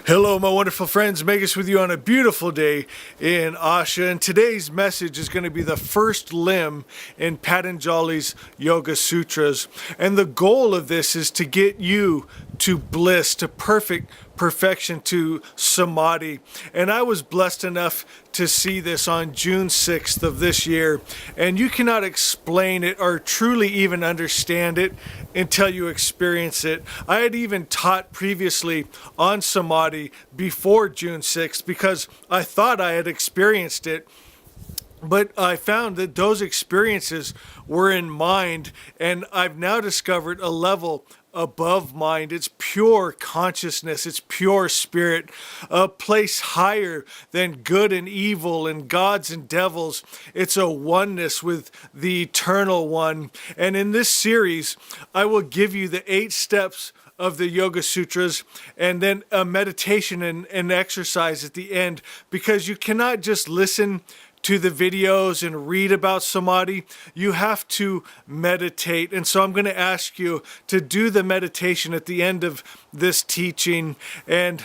Hello, my wonderful friends. Magus with you on a beautiful day in Asha. And today's message is going to be the first limb in Patanjali's Yoga Sutras. And the goal of this is to get you to bliss, to perfection, to Samadhi. And I was blessed enough to see this on June 6th of this year. And you cannot explain it or truly even understand it until you experience it. I had even taught previously on Samadhi before June 6th because I thought I had experienced it. But I found that those experiences were in mind, and I've now discovered a level above mind. It's pure consciousness, it's pure spirit, a place higher than good and evil and gods and devils. It's a oneness with the Eternal One. And in this series, I will give you the 8 steps of the Yoga Sutras and then a meditation and exercise at the end, because you cannot just listen to the videos and read about Samadhi. You have to meditate. And so I'm going to ask you to do the meditation at the end of this teaching. And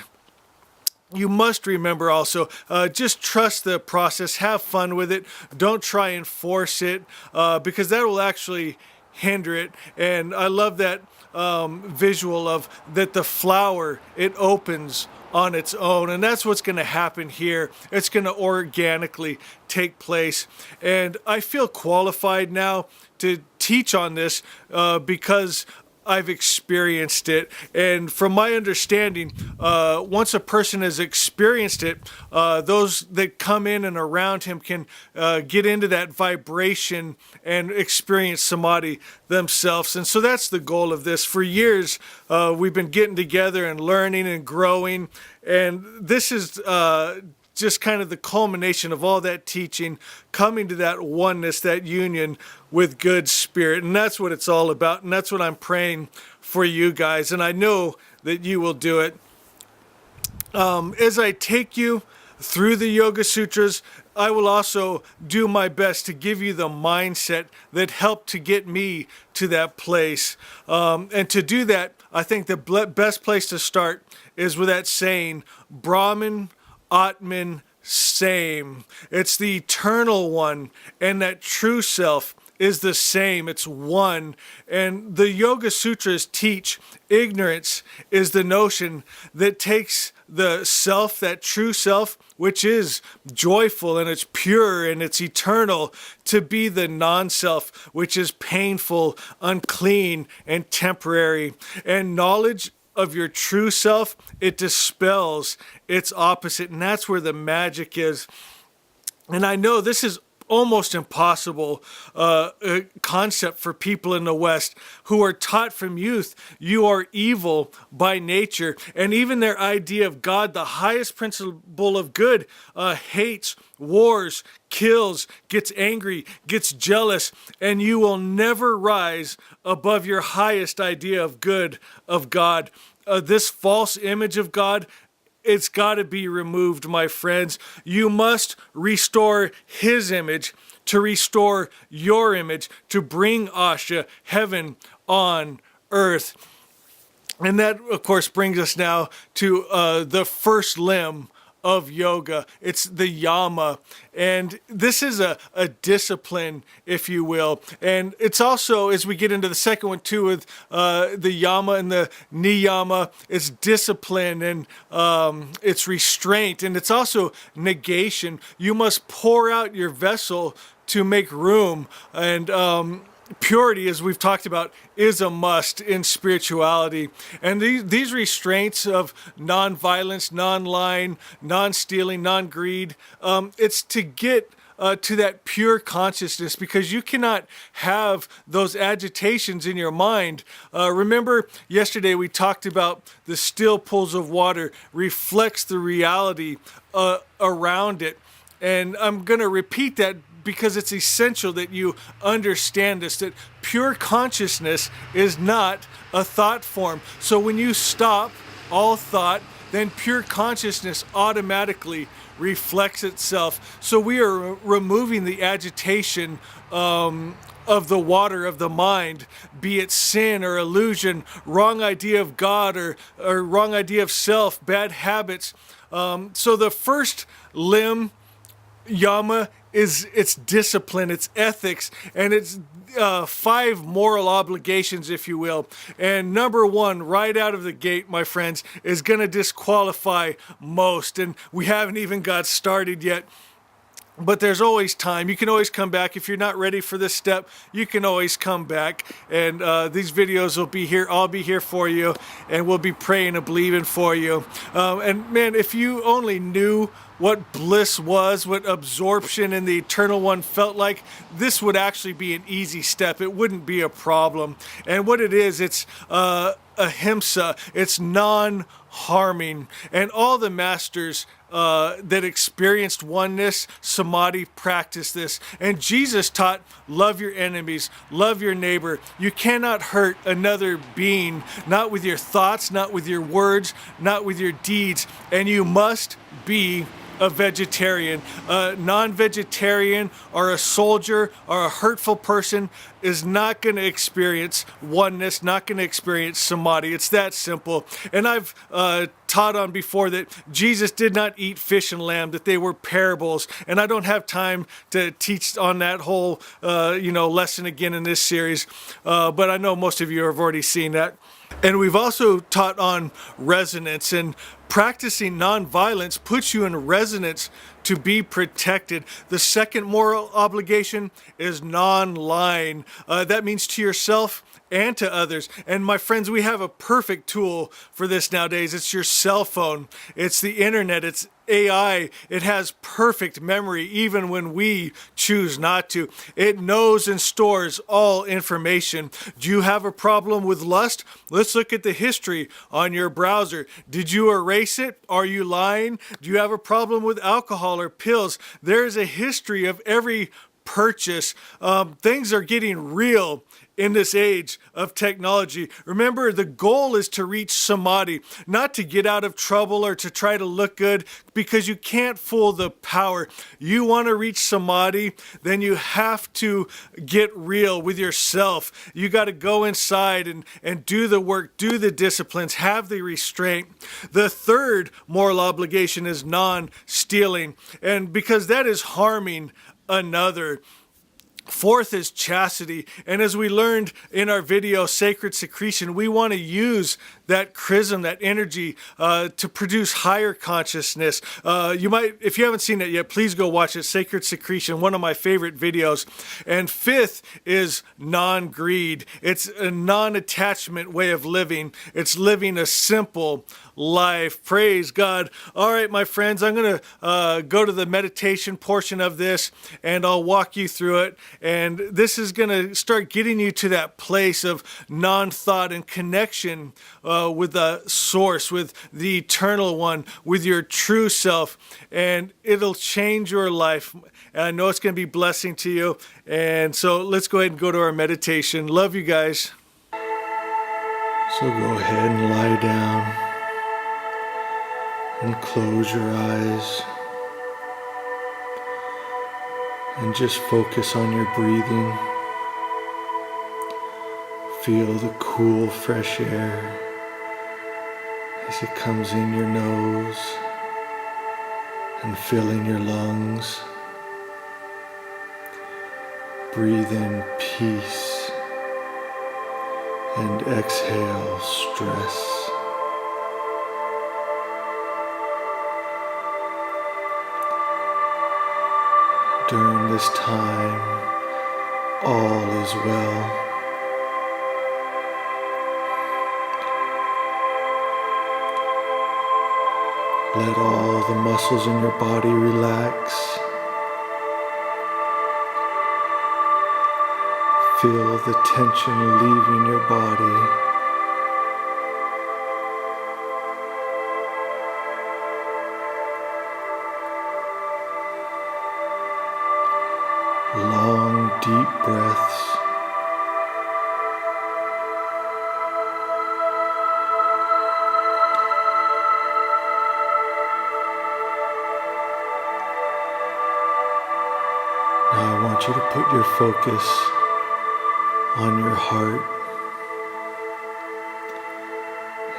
you must remember also, just trust the process, have fun with it. Don't try and force it, because that will actually hinder it. And I love that visual of that the flower, it opens on its own, and that's what's going to happen here. It's going to organically take place, and I feel qualified now to teach on this because I've experienced it. And from my understanding, once a person has experienced it, those that come in and around him can get into that vibration and experience Samadhi themselves. And so that's the goal of this. For years, we've been getting together and learning and growing, and this is just kind of the culmination of all that teaching, coming to that oneness, that union with good spirit. And that's what it's all about. And that's what I'm praying for you guys. And I know that you will do it. As I take you through the Yoga Sutras, I will also do my best to give you the mindset that helped to get me to that place. And to do that, I think the best place to start is with that saying, Brahman, Atman, same. It's the Eternal One, and that true self is the same. It's one. And the Yoga Sutras teach ignorance is the notion that takes the self, that true self, which is joyful and it's pure and it's eternal, to be the non-self, which is painful, unclean, and temporary. And knowledge of your true self, it dispels its opposite, and that's where the magic is. And I know this is almost impossible concept for people in the West who are taught from youth, you are evil by nature. And even their idea of God, the highest principle of good, hates, wars, kills, gets angry, gets jealous, and you will never rise above your highest idea of good, of God. This false image of God, it's got to be removed, my friends. You must restore His image to restore your image, to bring Asha, heaven on earth. And that, of course, brings us now to the first limb of yoga. It's the yama. And this is a discipline, if you will. And it's also, as we get into the second one too, with the yama and the niyama, it's discipline and it's restraint. And it's also negation. You must pour out your vessel to make room. And purity, as we've talked about, is a must in spirituality. And these restraints of non-violence, non-lying, non-stealing, non-greed, it's to get to that pure consciousness, because you cannot have those agitations in your mind. Remember, yesterday we talked about the still pools of water reflects the reality around it. And I'm going to repeat that because it's essential that you understand this, that pure consciousness is not a thought form. So when you stop all thought, then pure consciousness automatically reflects itself. So we are removing the agitation of the water of the mind, be it sin or illusion, wrong idea of God or wrong idea of self, bad habits. So the first limb, yama, is it's discipline, it's ethics, and it's 5 moral obligations, if you will. And number 1, right out of the gate, my friends, is going to disqualify most. And we haven't even got started yet. But there's always time. You can always come back. If you're not ready for this step, you can always come back. And these videos will be here. I'll be here for you. And we'll be praying and believing for you. And man, if you only knew what bliss was, what absorption in the Eternal One felt like, this would actually be an easy step. It wouldn't be a problem. And what it is, it's ahimsa. It's non-harming. And all the masters that experienced oneness, Samadhi, practiced this. And Jesus taught, love your enemies, love your neighbor. You cannot hurt another being, not with your thoughts, not with your words, not with your deeds. And you must be a vegetarian. A non-vegetarian or a soldier or a hurtful person is not going to experience oneness, not going to experience Samadhi. It's that simple. And I've taught on before that Jesus did not eat fish and lamb, that they were parables. And I don't have time to teach on that whole lesson again in this series. But I know most of you have already seen that. And we've also taught on resonance, and practicing nonviolence puts you in resonance to be protected. The second moral obligation is non-lying. That means to yourself and to others. And my friends, we have a perfect tool for this nowadays. It's your cell phone. It's the internet. It's AI. It has perfect memory even when we choose not to. It knows and stores all information. Do you have a problem with lust? Let's look at the history on your browser. Did you erase it? Are you lying? Do you have a problem with alcohol or pills? There's a history of every purchase. Things are getting real in this age of technology. Remember, the goal is to reach Samadhi, not to get out of trouble or to try to look good, because you can't fool the power. You want to reach Samadhi, then you have to get real with yourself. You got to go inside and do the work, do the disciplines, have the restraint. The third moral obligation is non-stealing, and because that is harming another. Fourth is chastity. And as we learned in our video, Sacred Secretion, we want to use that chrism, that energy, to produce higher consciousness. You might, if you haven't seen it yet, please go watch it. Sacred Secretion, one of my favorite videos. And fifth is non-greed. It's a non-attachment way of living. It's living a simple life. Praise God. All right, my friends, I'm going to go to the meditation portion of this, and I'll walk you through it. And this is going to start getting you to that place of non-thought and connection with the source, with the Eternal One, with your true self. And it'll change your life. And I know it's going to be a blessing to you. And so let's go ahead and go to our meditation. Love you guys. So go ahead and lie down and close your eyes. And just focus on your breathing. Feel the cool, fresh air as it comes in your nose and filling your lungs. Breathe in peace and exhale stress. During this time, all is well. Let all the muscles in your body relax. Feel the tension leaving your body. Long, deep breaths. Now I want you to put your focus on your heart.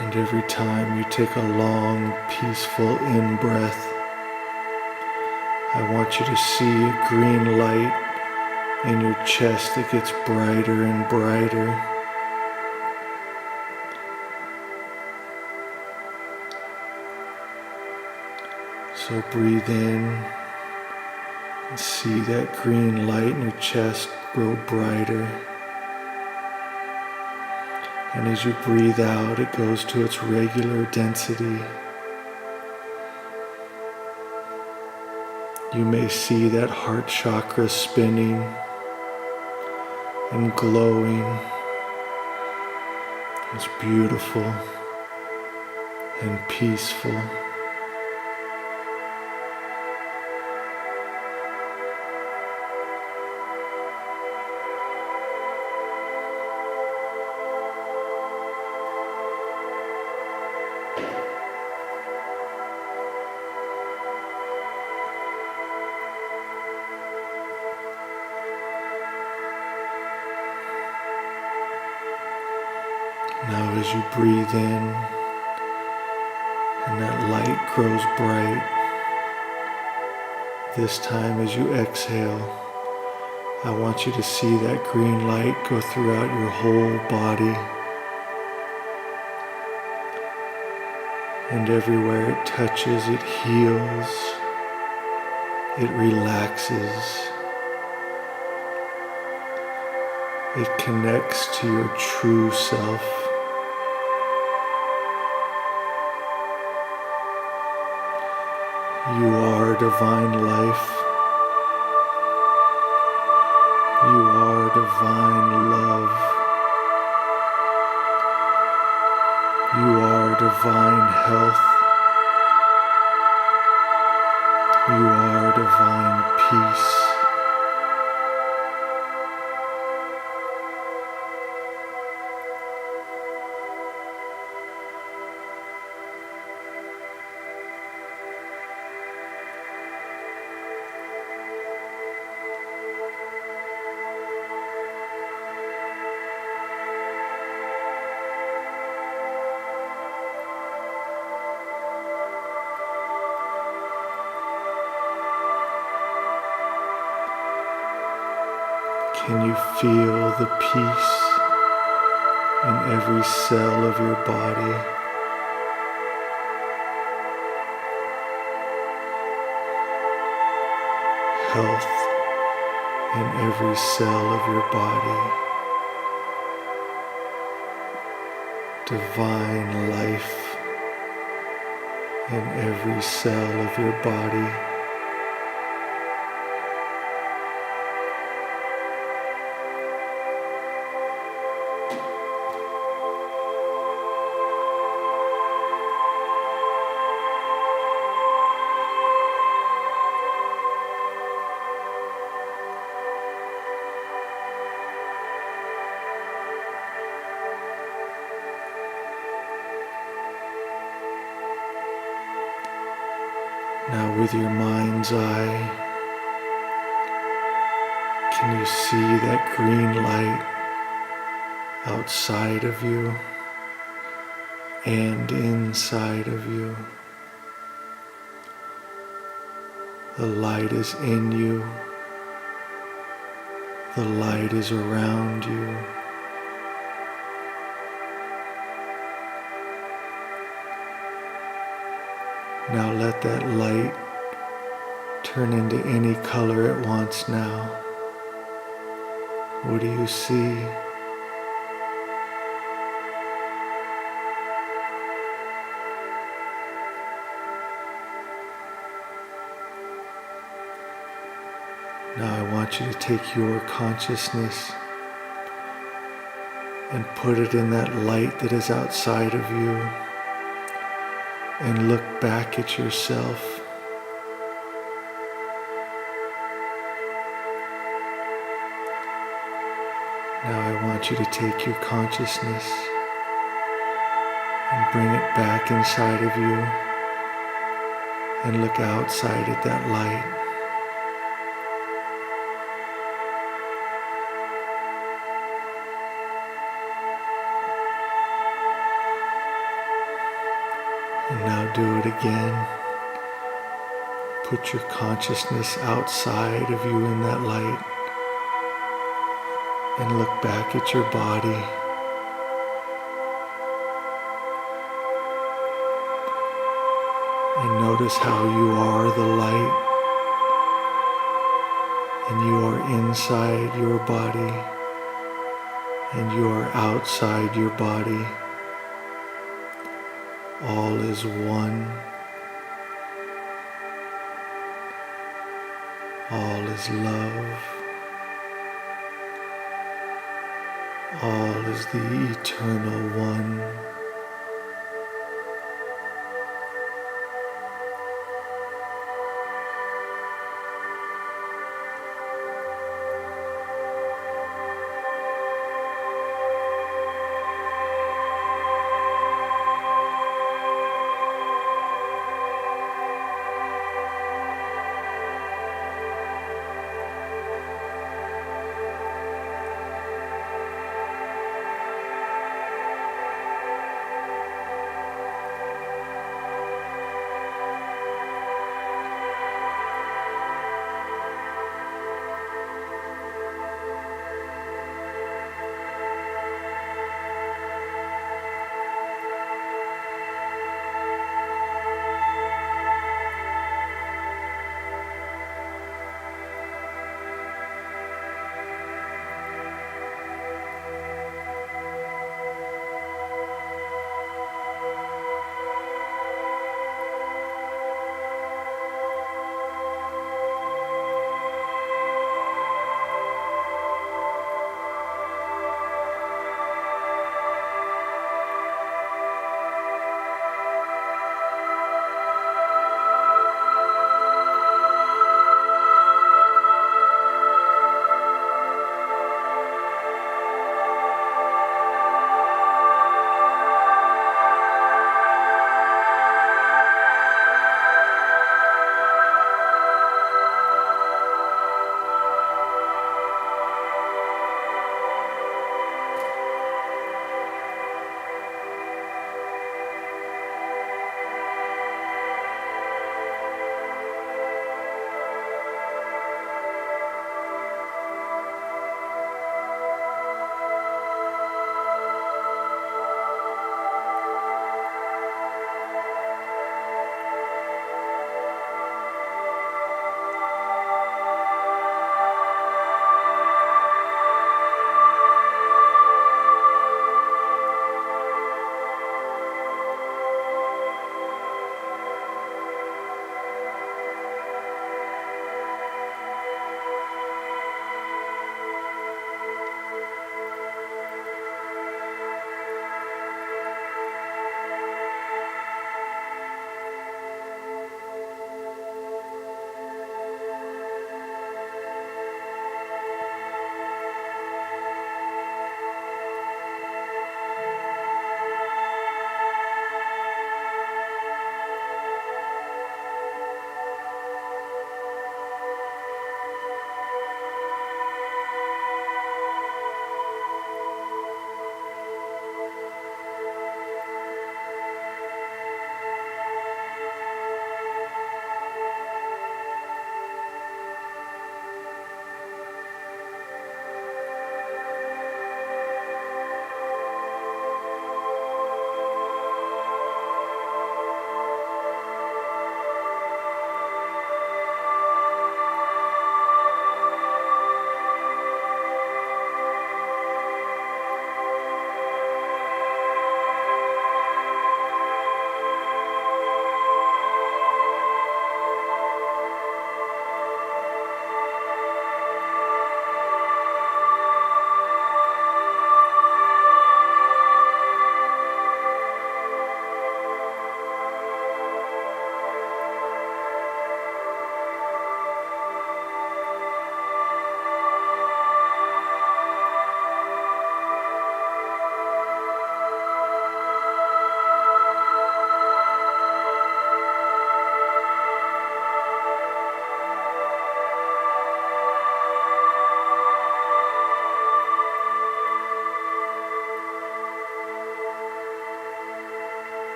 And every time you take a long, peaceful in-breath, I want you to see a green light in your chest that gets brighter and brighter. So breathe in and see that green light in your chest grow brighter. And as you breathe out, it goes to its regular density. You may see that heart chakra spinning and glowing. It's beautiful and peaceful. Now as you breathe in and that light grows bright, this time as you exhale, I want you to see that green light go throughout your whole body. And everywhere it touches, it heals, it relaxes, it connects to your true self. You are divine life. You are divine love. You are divine health. You are divine peace. Can you feel the peace in every cell of your body? Health in every cell of your body. Divine life in every cell of your body. Now with your mind's eye, can you see that green light outside of you and inside of you? The light is in you. The light is around you. Now let that light turn into any color it wants now. What do you see? Now I want you to take your consciousness and put it in that light that is outside of you. And look back at yourself. Now I want you to take your consciousness and bring it back inside of you and look outside at that light. Now do it again. Put your consciousness outside of you in that light and look back at your body. And notice how you are the light and you are inside your body and you are outside your body. All is one. All is love. All is the eternal one.